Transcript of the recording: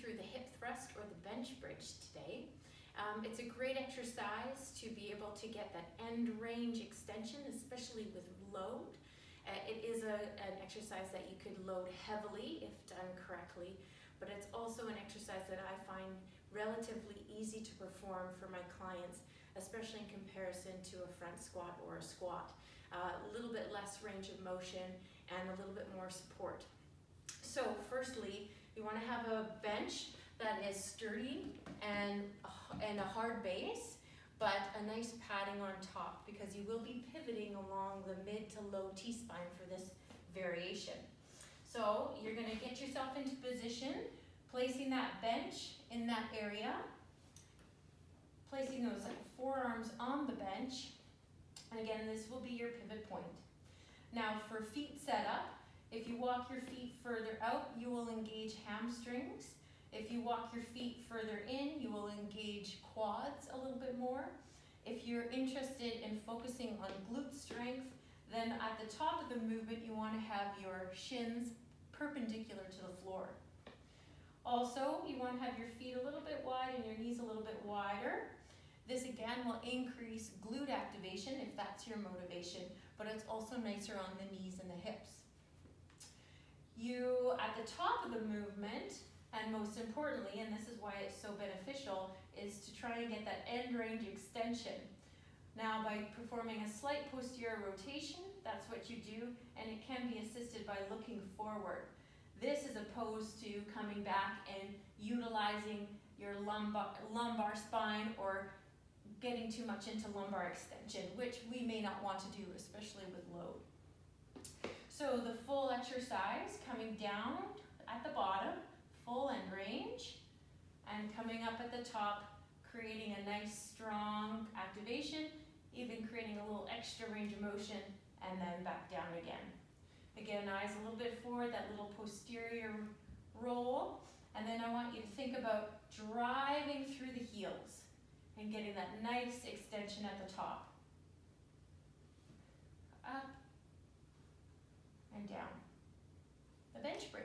through the hip thrust or the bench bridge today. It's a great exercise to be able to get that end range extension, especially with load. It is an exercise that you could load heavily if done correctly, but it's also an exercise that I find relatively easy to perform for my clients, especially in comparison to a front squat or a squat. A little bit less range of motion and a little bit more support. So firstly, you want to have a bench that is sturdy and a hard base, but a nice padding on top, because you will be pivoting along the mid to low T-spine for this variation. So you're going to get yourself into position, placing that bench in that area, placing those forearms on the bench, and again, this will be your pivot point. Now for feet setup, if you walk your feet further out, you will engage hamstrings. If you walk your feet further in, you will engage quads a little bit more. If you're interested in focusing on glute strength, then at the top of the movement, you want to have your shins perpendicular to the floor. Also, you want to have your feet a little bit wide and your knees a little bit wider. This again will increase glute activation if that's your motivation, but it's also nicer on the knees and the hips. You, at the top of the movement, and most importantly, and this is why it's so beneficial, is to try and get that end range extension. Now, by performing a slight posterior rotation, that's what you do, and it can be assisted by looking forward. This is opposed to coming back and utilizing your lumbar spine or getting too much into lumbar extension, which we may not want to do, especially with load. So the full exercise, coming down at the bottom, full end range, and coming up at the top, creating a nice strong activation, even creating a little extra range of motion, and then back down again. Again, eyes a little bit forward, that little posterior roll, and then I want you to think about driving through the heels and getting that nice extension at the top. Up